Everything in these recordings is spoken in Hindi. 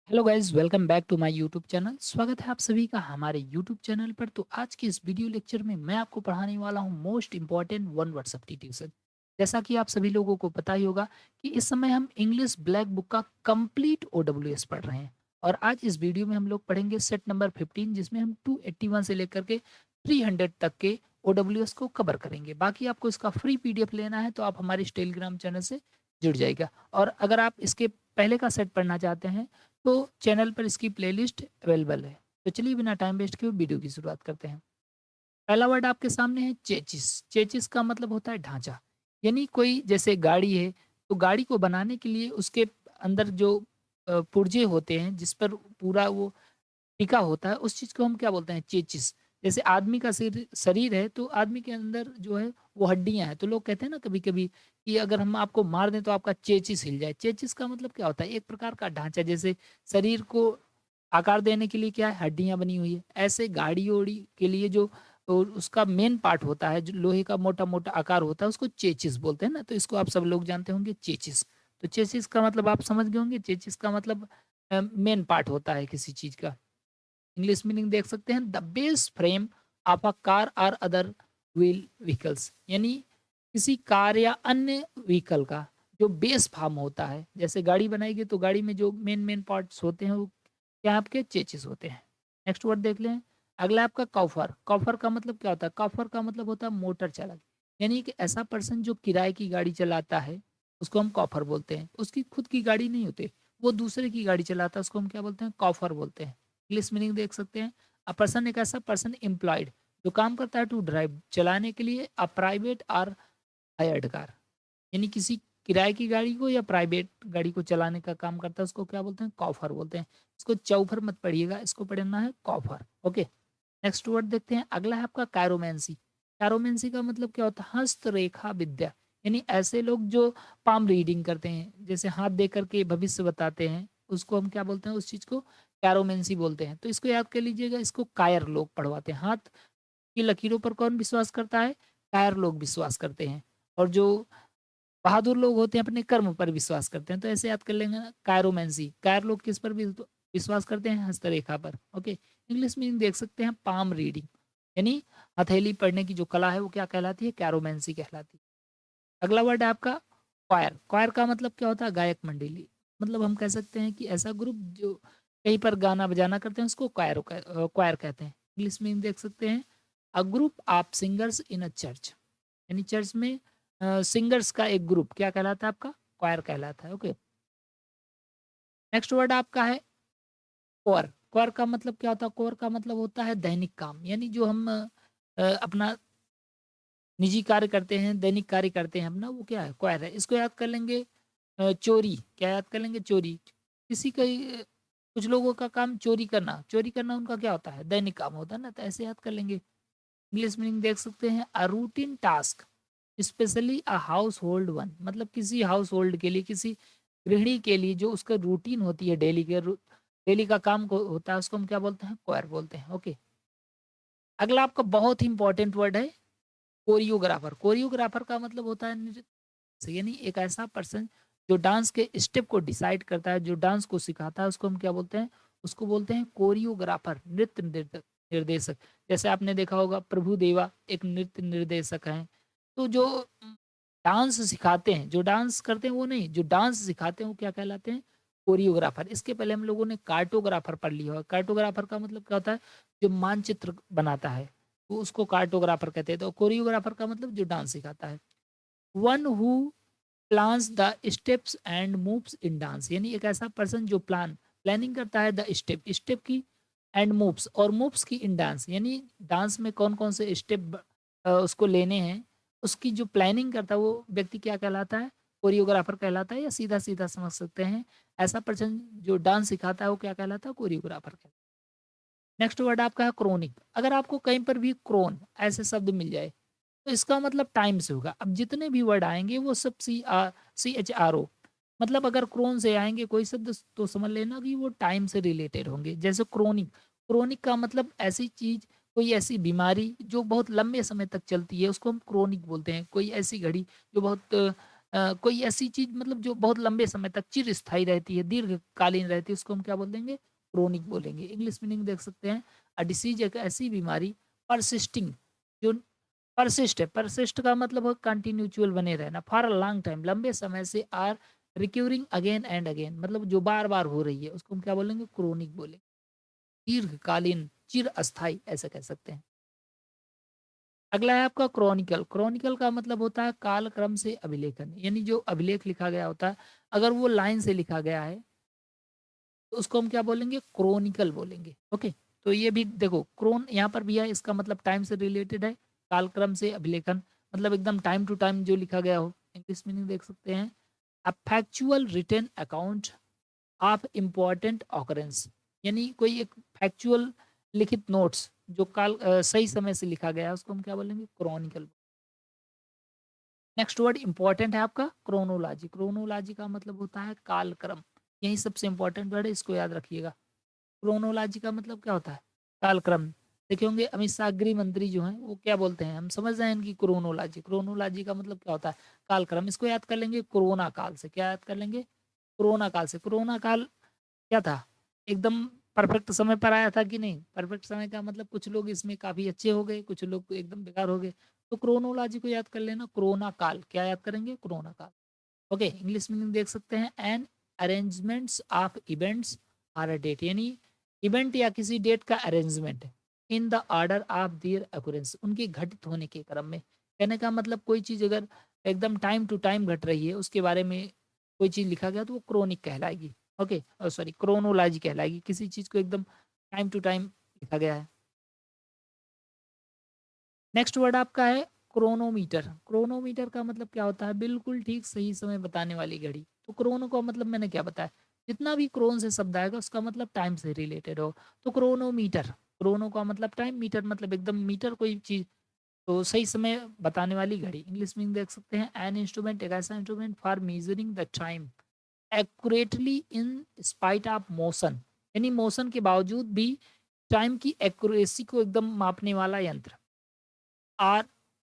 Hello guys, welcome back to my YouTube channel. स्वागत है आप सभी का हमारे यूट्यूब चैनल पर। तो आज के इस वीडियो लेक्चर में मैं आपको पढ़ाने वाला हूं most important one word substitution. जैसा कि आप सभी लोगों को पता ही होगा कि इस समय हम इंग्लिश ब्लैक बुक का कंप्लीट ओडब्ल्यूएस पढ़ रहे हैं। और आज इस वीडियो में हम लोग पढ़ेंगे सेट नंबर 15, जिसमें हम 281 से लेकर के 300 तक के ओडब्ल्यूएस को कवर करेंगे। बाकी आपको इसका फ्री पीडीएफ लेना है तो आप हमारे इस टेलीग्राम चैनल से जुड़ जाएगा। और अगर आप इसके पहले का सेट पढ़ना चाहते हैं तो चैनल पर इसकी प्लेलिस्ट अवेलेबल है। तो चलिए बिना टाइम वेस्ट किए वीडियो की शुरुआत करते हैं। पहला वर्ड आपके सामने है चेचिस। चेचिस का मतलब होता है ढांचा। यानी कोई जैसे गाड़ी है, तो गाड़ी को बनाने के लिए उसके अंदर जो पुर्जे होते हैं जिस पर पूरा वो टिका होता है, उस चीज़ को हम क्या बोलते हैं? चेचिस। जैसे आदमी का शरीर शरीर है तो आदमी के अंदर जो है वो हड्डियाँ हैं। तो लोग कहते हैं ना कभी-कभी कि अगर हम आपको मार दें तो आपका चेचिस हिल जाए। चेचिस का मतलब क्या होता है? एक प्रकार का ढांचा, जैसे शरीर को आकार देने के लिए क्या है? हड्डियाँ बनी हुई है। ऐसे गाड़ी-वाड़ी के लिए जो उसका मेन पार्ट होता है, जो लोहे का मोटा-मोटा आकार होता है, उसको चेचिस बोलते हैं ना। तो इसको आप सब लोग जानते होंगे, चेचिस। तो चेसिस का मतलब आप समझ गए होंगे। चेचिस का मतलब मेन पार्ट होता है किसी चीज़ का। इंग्लिश मीनिंग देख सकते हैं, the base frame of a car और अदर व्हील व्हीकल्स। यानी किसी कार या अन्य व्हीकल का जो बेस फॉर्म होता है। जैसे गाड़ी बनाएगी तो गाड़ी में जो मेन मेन पार्ट्स होते हैं वो क्या आपके चेचिस होते हैं। नेक्स्ट वर्ड देख लें। अगला आपका कॉफर। कॉफर का मतलब क्या होता है? कॉफर का मतलब होता है मोटर चालक। यानी कि ऐसा पर्सन जो किराए की गाड़ी चलाता है, उसको हम कॉफर बोलते हैं। उसकी खुद की गाड़ी नहीं होती, वो दूसरे की गाड़ी चलाता है, उसको हम क्या बोलते हैं? कॉफर बोलते हैं। इंग्लिश मीनिंग देख सकते हैं। अ पर्सन एक ऐसा पर्सन एम्प्लॉयड जो काम करता है टू ड्राइव चलाने के लिए अ प्राइवेट और हायर्ड कार। यानी किसी किराए की गाड़ी को या प्राइवेट गाड़ी को चलाने का काम करता है, उसको क्या बोलते हैं? कॉफर बोलते हैं। इसको चौफर मत पढ़िएगा, इसको पढ़ना है कॉफर। ओके। नेक्स्ट वर्ड देखते हैं। अगला है आपका कैरोमेंसी। कैरोमेंसी का मतलब क्या होता है? हस्तरेखा विद्या। यानी ऐसे लोग जो पाम रीडिंग करते हैं, जैसे हाथ दे करके भविष्य बताते हैं, उसको हम क्या बोलते हैं? उस चीज को कैरोमेंसी बोलते हैं। तो इसको याद कर लीजिएगा, इसको कायर लोग पढ़वाते हैं। हाथ की लकीरों पर कौन विश्वास करता है? कायर लोग विश्वास करते हैं। और जो बहादुर लोग होते हैं अपने कर्म पर विश्वास करते हैं। तो ऐसे याद कर लेंगे ना, कायरोमेंसी। कायर लोग किस पर विश्वास करते हैं? हस्तरेखा पर। ओके। इंग्लिश मीनिंग देख सकते हैं, पाम रीडिंग। यानी हथेली पढ़ने की जो कला है वो क्या कहलाती है? कैरोमेंसी कहलाती है। अगला वर्ड है आपका क्वायर। क्वायर का मतलब क्या होता है? गायक मंडली। मतलब हम कह सकते हैं कि ऐसा ग्रुप जो कहीं पर गाना बजाना करते हैं, उसको क्वायर कहते हैं। इंग्लिश मीनिंग देख सकते हैं, a group of singers in a church. यानी चर्च में सिंगर्स का एक ग्रुप क्या कहलाता है? आपका क्वायर कहलाता है। ओके। नेक्स्ट वर्ड आपका है कोर। कोर का मतलब क्या होता है? कोर का मतलब होता है दैनिक काम। यानी जो हम अपना निजी कार्य करते हैं, दैनिक कार्य करते हैं अपना, वो क्या है? क्वायर है। इसको याद कर लेंगे चोरी। क्या याद कर लेंगे? चोरी। किसी का कुछ लोगों का काम चोरी करना। चोरी करना उनका क्या होता है? दैनिक काम होता है ना। तो ऐसे याद कर लेंगे। इंग्लिश मीनिंग देख सकते हैं, a routine task specially a house hold one. मतलब किसी हाउस होल्ड के लिए, किसी गृहिणी के लिए जो उसका रूटीन होती है, डेली का काम को होता है, उसको हम क्या बोलते हैं? क्वायर बोलते हैं। ओके। अगला आपका बहुत ही इंपॉर्टेंट वर्ड है कोरियोग्राफर। कोरियोग्राफर का मतलब होता है नृत्य। यानी एक ऐसा पर्सन जो डांस के स्टेप को डिसाइड करता है, जो डांस को सिखाता है, उसको हम क्या बोलते हैं? उसको बोलते हैं कोरियोग्राफर, नृत्य निर्देशक। जैसे आपने देखा होगा प्रभु देवा एक नृत्य निर्देशक हैं। तो जो डांस सिखाते हैं, जो डांस करते हैं वो नहीं, जो डांस सिखाते हैं वो क्या कहलाते हैं? कोरियोग्राफर। इसके पहले हम लोगों ने कार्टोग्राफर पढ़ लिया होगा। कार्टोग्राफर का मतलब क्या होता है? जो मानचित्र बनाता है, वो उसको कार्टोग्राफर कहते हैं। तो कोरियोग्राफर का मतलब जो डांस सिखाता है। One who plans the steps and moves in dance. यानी एक ऐसा पर्सन जो प्लानिंग करता है द स्टेप की, एंड मूव्स और मूव्स की इन डांस। यानी डांस में कौन कौन से स्टेप उसको लेने हैं, उसकी जो प्लानिंग करता है वो व्यक्ति क्या कहलाता है? कोरियोग्राफर कहलाता है। या सीधा सीधा समझ सकते हैं, ऐसा पर्सन जो डांस सिखाता है वो क्या कहलाता है? कोरियोग्राफर कहलाता है। नेक्स्ट वर्ड आपका है क्रोनिक। अगर आपको कहीं पर भी क्रोन ऐसे शब्द मिल जाए तो इसका मतलब टाइम से होगा। अब जितने भी वर्ड आएँगे वो सब CHRO, मतलब अगर क्रोन से आएँगे कोई शब्द तो समझ लेना कि वो टाइम से रिलेटेड होंगे। जैसे क्रोनिक। क्रोनिक का मतलब ऐसी चीज़, कोई ऐसी बीमारी जो बहुत लंबे समय तक चलती है, उसको हम क्रोनिक बोलते हैं। कोई ऐसी घड़ी जो बहुत कोई ऐसी चीज़ मतलब जो बहुत लंबे समय तक चिरस्थायी रहती है, दीर्घकालीन रहती है, उसको हम क्या बोल देंगे? क्रोनिक बोलेंगे। इंग्लिश मीनिंग देख सकते हैं, अ डिसीज़ एक ऐसी बीमारी परसिस्टिंग जो परसिस्ट है, परसिस्ट का मतलब है कंटिन्यूचुअल बने रहना, फॉर अ लॉन्ग टाइम लंबे समय से, are recurring again and again मतलब जो बार-बार हो रही है, उसको हम क्या बोलेंगे? क्रोनिक बोलेंगे। दीर्घकालीन, चिरस्थायी ऐसा कह सकते हैं। अगला है आपका क्रॉनिकल। क्रॉनिकल का मतलब होता है कालक्रम से अभिलेखन, यानी जो अभिलेख लिखा गया होता है, अगर वो लाइन से लिखा गया है, तो उसको हम क्या बोलेंगे? क्रोनिकल बोलेंगे। ओके, तो ये भी देखो क्रोन यहाँ पर भी है, इसका मतलब टाइम से रिलेटेड है, कालक्रम से अभिलेखन मतलब एकदम टाइम टू टाइम जो लिखा गया हो। इंग्लिश मीनिंग देख सकते हैं, a factual written account of important occurrence, यानी कोई एक फैक्चुअल लिखित नोट्स जो सही समय से लिखा गया है, उसको हम क्या बोलेंगे? क्रॉनिकल। नेक्स्ट वर्ड इंपॉर्टेंट है आपका क्रोनोलॉजी। क्रोनोलॉजी का मतलब होता है कालक्रम, यही सबसे इंपॉर्टेंट वर्ड है, इसको याद रखिएगा। क्रोनोलॉजी का मतलब क्या होता है? कालक्रम। देखे होंगे अमित शाह गृह मंत्री जो हैं वो क्या बोलते हैं, हम समझ रहे हैं इनकी क्रोनोलॉजी। क्रोनोलॉजी का मतलब क्या होता है? कालक्रम। इसको याद कर लेंगे कोरोना काल से। क्या याद कर लेंगे? कोरोना काल से। कोरोना काल क्या था? एकदम परफेक्ट समय पर आया था कि नहीं? परफेक्ट समय का मतलब कुछ लोग इसमें काफ़ी अच्छे हो गए, कुछ लोग एकदम बेकार हो गए। तो क्रोनोलॉजी को याद कर लेना, कोरोना काल। क्या याद करेंगे? कोरोना काल। ओके, इंग्लिश मीनिंग देख सकते हैं, an arrangements of events are a date, यानी इवेंट या किसी डेट का arrangement in the order of their occurrence, उनके घटित होने के क्रम में। कहने का मतलब कोई चीज़ अगर एकदम टाइम टू टाइम घट रही है, उसके बारे में कोई चीज़ लिखा गया तो वो क्रोनिक कहलाएगी। ओके, सॉरी क्रोनोलॉजी कहलाएगी, किसी चीज़ को एकदम टाइम टू टाइम लिखा गया है। नेक्स्ट वर्ड आपका है क्रोनोमीटर। क्रोनोमीटर का मतलब क्या होता है? बिल्कुल ठीक सही समय बताने वाली घड़ी। तो क्रोनो का मतलब मैंने क्या बताया? जितना भी क्रोन से शब्द आएगा उसका मतलब टाइम से रिलेटेड हो। तो क्रोनोमीटर, क्रोनो का मतलब टाइम, मीटर मतलब एकदम मीटर कोई चीज़, तो सही समय बताने वाली घड़ी। इंग्लिश में देख सकते हैं, एन इंस्ट्रूमेंट एक ऐसा instrument for measuring the time accurately in spite of motion, यानी मोशन के बावजूद भी टाइम की एक्यूरेसी को एकदम मापने वाला यंत्र। आर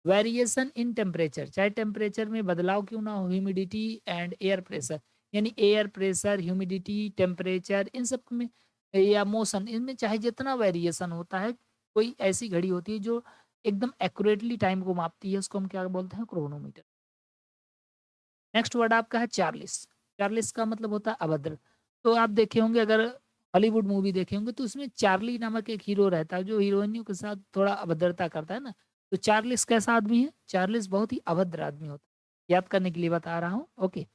वेरिएशन इन टेम्परेचर, चाहे टेम्परेचर में बदलाव क्यों ना हो, ह्यूमिडिटी एंड एयर प्रेशर, यानी एयर प्रेशर, ह्यूमिडिटी, टेम्परेचर, इन सब में या मोशन, इनमें चाहे जितना वेरिएशन होता है, कोई ऐसी घड़ी होती है जो एकदम एक्यूरेटली टाइम को मापती है, उसको हम क्या बोलते हैं? क्रोनोमीटर। नेक्स्ट वर्ड आपका है चार्लिस। चार्लिस का मतलब होता है अभद्र। तो आप देखे होंगे, अगर हॉलीवुड मूवी देखे होंगे तो उसमें चार्ली नामक एक हीरो रहता है जो हीरोइनियों के साथ थोड़ा अभद्रता करता है ना। तो चार्लिस कैसा आदमी है? चार्लिस बहुत ही अभद्र आदमी होता है। याद करने के लिए बता रहा हूँ। ओके,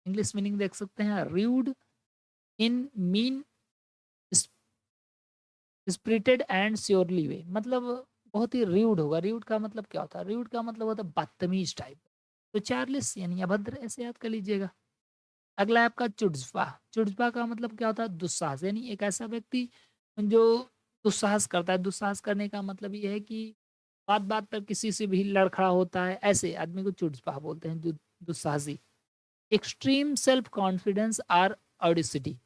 इंग्लिश मीनिंग देख सकते हैं, rude in mean spirited and surly way, मतलब बहुत ही र्यूड होगा। र्यूड का मतलब क्या होता है? र्यूड का मतलब होता है बदतमीज टाइप। तो चार्लिस यानी अभद्र, ऐसे याद कर लीजिएगा। अगला है आपका चुड्स्पा। चुड्स्पा का मतलब क्या होता है? दुस्साहस, यानी एक ऐसा व्यक्ति जो दुस्साहस करता है। दुस्साहस करने का मतलब ये है कि बात-बात पर किसी से भी लड़खड़ा होता है, ऐसे आदमी को चुड्स्पा बोलते हैं, जो दुस्साहसी। एक्सट्रीम सेल्फ कॉन्फिडेंस और ऑडेसिटी,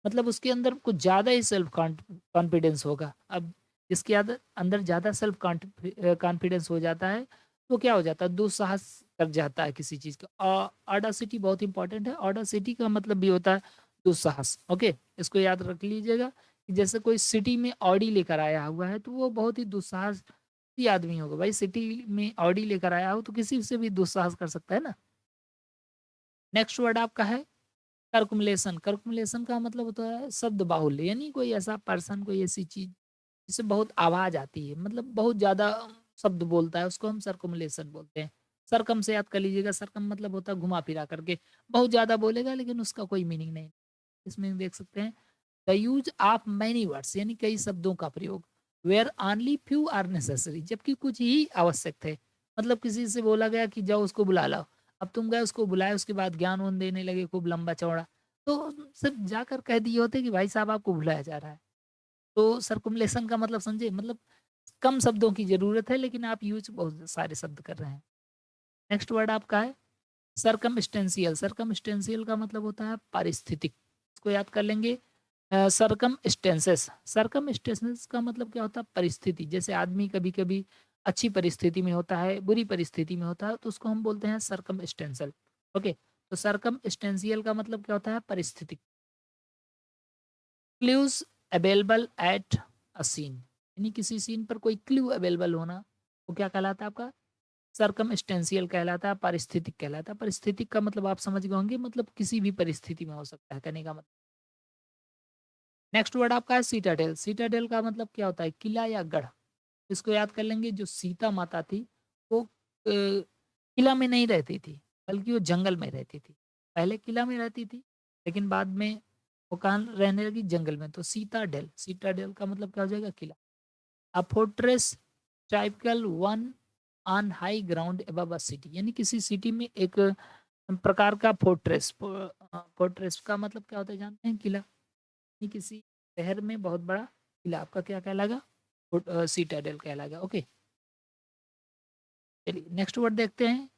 मतलब उसके अंदर कुछ ज़्यादा ही सेल्फ कॉन्फिडेंस होगा। अब जिसके अंदर ज़्यादा सेल्फ कॉन्फिडेंस हो जाता है, तो क्या हो जाता है? दुस्साहस कर जाता है किसी चीज़ का। ऑडासिटी बहुत इंपॉर्टेंट है। ऑडासिटी का मतलब भी होता है दुस्साहस। ओके, इसको याद रख लीजिएगा कि जैसे कोई सिटी में ऑडी लेकर आया हुआ है, तो वो बहुत ही दुस्साहसी आदमी होगा। भाई सिटी में ऑडी लेकर आया हो तो किसी से भी दुस्साहस कर सकता है ना। नेक्स्ट वर्ड आपका है सर्कुमुलेशन। सर्कुमुलेशन का मतलब होता है शब्द बाहुल्य, यानी कोई ऐसा पर्सन, कोई ऐसी चीज जिससे बहुत आवाज आती है, मतलब बहुत ज्यादा शब्द बोलता है, उसको हम सर्कुमुलेशन बोलते हैं। सरकम से याद कर लीजिएगा, सरकम मतलब होता है घुमा फिरा करके, बहुत ज्यादा बोलेगा लेकिन उसका कोई मीनिंग नहीं। इसमें देख सकते हैं, the use of many words, यानी कई शब्दों का प्रयोग, where only few are necessary, जबकि कुछ ही आवश्यक थे। मतलब किसी से बोला गया कि जाओ उसको बुला लाओ, अब तुम गए उसको बुलाए, उसके बाद ज्ञान उन देने लगे खूब लंबा चौड़ा, तो सिर्फ जाकर कह दिए होते कि भाई साहब आपको बुलाया जा रहा है। तो सर्कुमुलेशन का मतलब समझे, मतलब कम शब्दों की जरूरत है लेकिन आप यूज बहुत सारे शब्द कर रहे हैं। नेक्स्ट वर्ड आपका है सरकमस्टेंशियल। सरकमस्टेंशियल का मतलब होता है पारिस्थितिक। इसको याद कर लेंगे, सरकमस्टेंसेस। सरकमस्टेंसेस का मतलब क्या होता है? परिस्थिति। जैसे आदमी कभी कभी अच्छी परिस्थिति में होता है, बुरी परिस्थिति में होता है, तो उसको हम बोलते हैं सरकमस्टेंशियल। ओके, तो सर्कमस्टेंशियल का मतलब क्या होता है? परिस्थिति। Clues available at a scene, यानी किसी सीन पर कोई क्लू अवेलेबल होना, वो क्या कहलाता है आपका? सर्कमस्टेंशियल कहलाता है, पारिस्थितिक कहलाता है। पारिस्थितिक का मतलब आप समझ गए होंगे, मतलब किसी भी परिस्थिति में हो सकता है, कहने का मतलब। नेक्स्ट वर्ड आपका है सीटाडेल। सीटाडेल का मतलब क्या होता है? किला या गढ़। इसको याद कर लेंगे। जो सीता माता थी वो किला में नहीं रहती थी, बल्कि वो जंगल में रहती थी। पहले किला में रहती थी, लेकिन बाद में वो कहाँ रहने लगी? जंगल में। तो सीताडेल, सीताडेल का मतलब क्या हो जाएगा? किला। A fortress typical one on high ground above a city, यानी किसी सिटी में एक प्रकार का फोर्ट्रेस। फोर्ट्रेस का मतलब क्या होता है जानते हैं? किला। ये किसी शहर में बहुत बड़ा किला आपका क्या कहलाएगा? सीटाडेल कहलाएगा। ओके, चलिए नेक्स्ट वर्ड देखते हैं।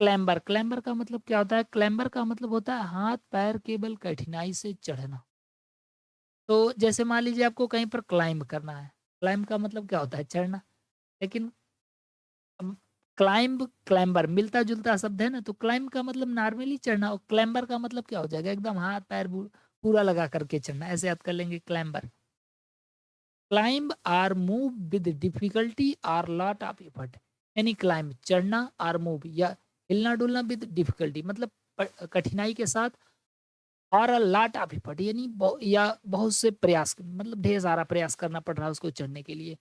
क्लैम्बर। क्लैम्बर का मतलब क्या होता है? क्लैम्बर का मतलब होता है हाथ पैर केवल कठिनाई से चढ़ना। तो जैसे मान लीजिए आपको कहीं पर क्लाइंब करना है। क्लाइंब का मतलब क्या होता है? चढ़ना। लेकिन क्लाइंब क्लैम्बर मिलता जुलता शब्द है ना, तो क्लाइंब का मतलब नॉर्मली चढ़ना, और क्लैम्बर का मतलब क्या हो जाएगा? एकदम हाथ पैर पूरा लगा करके चढ़ना। ऐसे याद कर लेंगे clamber. Climb or move with difficulty or lot of effort, यानी क्लाइंब चढ़ना, आर मूव या हिलना डुलना, विद डिफिकल्टी मतलब कठिनाई के साथ, और अ लॉट ऑफ एफर्ट यानी या बहुत से प्रयास, मतलब ढेर सारा प्रयास करना पड़ रहा है उसको चढ़ने के लिए।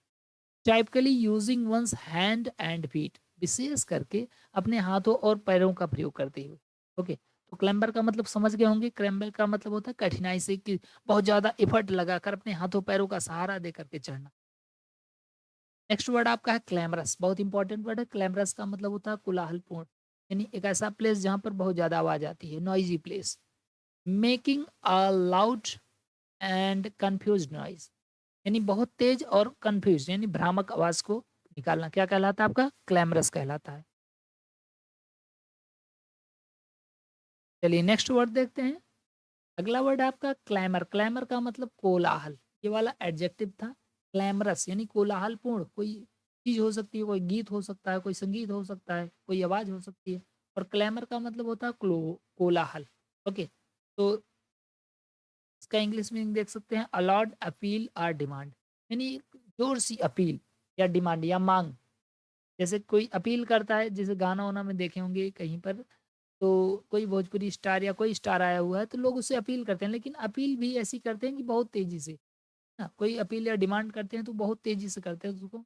Typically using one's hand and feet, विशेष करके अपने हाथों और पैरों का प्रयोग करते हुए। ओके, तो क्लैम्बर का मतलब समझ गए होंगे। क्लैम्बर का मतलब होता है कठिनाई से, कि बहुत ज्यादा एफर्ट लगाकर अपने हाथों पैरों का सहारा दे करके चढ़ना। नेक्स्ट वर्ड आपका है क्लैमरस। बहुत इंपॉर्टेंट वर्ड है। क्लैमरस का मतलब होता है कोलाहलपूर्ण, यानी एक ऐसा प्लेस जहां पर बहुत ज्यादा आवाज आती है, noisy place. Making a loud and confuse noise, यानी बहुत तेज और कंफ्यूज यानी भ्रामक आवाज को निकालना, क्या कहलाता है आपका? क्लैमरस कहलाता है। चलिए नेक्स्ट वर्ड देखते हैं। अगला वर्ड आपका क्लैमर। क्लैमर का मतलब कोलाहल। ये वाला एडजेक्टिव था। क्लैमरस यानी कोलाहलपूर्ण, कोई चीज हो सकती है, कोई गीत हो सकता है, कोई संगीत हो सकता है, कोई आवाज हो सकती है। और क्लैमर का मतलब होता है कोलाहल। ओके, तो इसका इंग्लिश मीनिंग देख सकते हैं, अलाउड अपील आर डिमांड, यानी जोर सी अपील या डिमांड या मांग। जैसे कोई अपील करता है, जैसे गाना वाना में देखे होंगे कहीं पर, तो कोई भोजपुरी स्टार या कोई स्टार आया हुआ है तो लोग उससे अपील करते हैं, लेकिन अपील भी ऐसी करते हैं कि बहुत तेजी से ना, कोई अपील या डिमांड करते हैं तो बहुत तेजी से करते हैं, तो उसको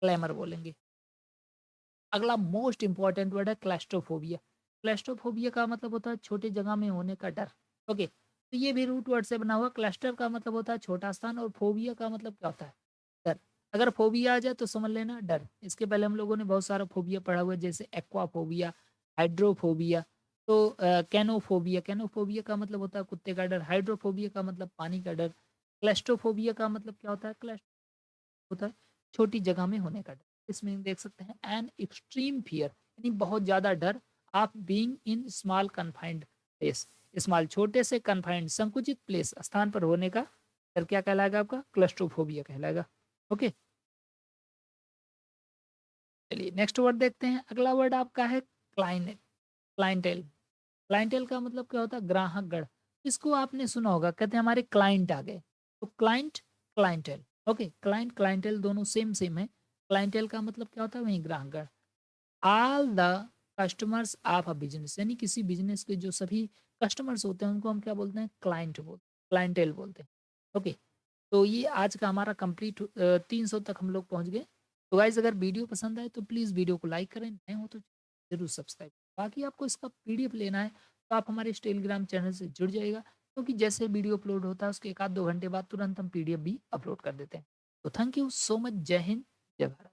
क्लैमर बोलेंगे। अगला मोस्ट इंपॉर्टेंट वर्ड है क्लैस्ट्रोफोबिया। क्लैस्ट्रोफोबिया का मतलब होता है छोटे जगह में होने का डर। ओके, तो ये भी रूट वर्ड से बना हुआ। क्लस्टर का मतलब होता है छोटा स्थान, और फोबिया का मतलब क्या होता है? डर। अगर फोबिया आ जाए तो समझ लेना डर। इसके पहले हम लोगों ने बहुत सारा फोबिया पढ़ा हुआ है, जैसे एक्वाफोबिया, हाइड्रोफोबिया। तो कैनोफोबिया, कैनोफोबिया का मतलब होता है कुत्ते का डर। हाइड्रोफोबिया का मतलब पानी का डर। क्लस्ट्रोफोबिया का मतलब क्या होता है? क्लस्ट होता है छोटी जगह में होने का डर। इसमें देख सकते हैं एन एक्सट्रीम फियर, यानी बहुत ज्यादा डर, of being in small confined place. Small छोटे से, कन्फाइंड संकुचित प्लेस स्थान पर होने का डर क्या कहलाएगा? आपका क्लस्ट्रोफोबिया कहलाएगा। ओके, चलिए नेक्स्ट वर्ड देखते हैं। अगला वर्ड आपका है क्लाइंटेल। क्लाइंटेल का मतलब क्या होता है? ग्राहकगण। इसको आपने सुना होगा, कहते हैं हमारे क्लाइंट आ गए, तो client, clientele. Okay, client clientele दोनों सेम सेम है। क्लाइंटेल का मतलब क्या होता है? वही ग्राहकगण। All the customers of a business, यानी किसी बिजनेस के जो सभी कस्टमर्स होते हैं उनको हम क्या बोलते हैं? क्लाइंटेल बोलते हैं। ओके, तो ये आज का हमारा कंप्लीट 300 तक हम लोग पहुंच गए। तो गाइज अगर वीडियो पसंद आए तो प्लीज़ वीडियो को लाइक करें, नए हो तो जरूर सब्सक्राइब। बाकी आपको इसका पीडीएफ लेना है तो आप हमारे इस टेलीग्राम चैनल से जुड़ जाइएगा, क्योंकि जैसे वीडियो अपलोड होता है उसके एक आध 2 घंटे बाद तुरंत हम पीडीएफ भी अपलोड कर देते हैं। तो थैंक यू सो मच। जय हिंद, जय भारत।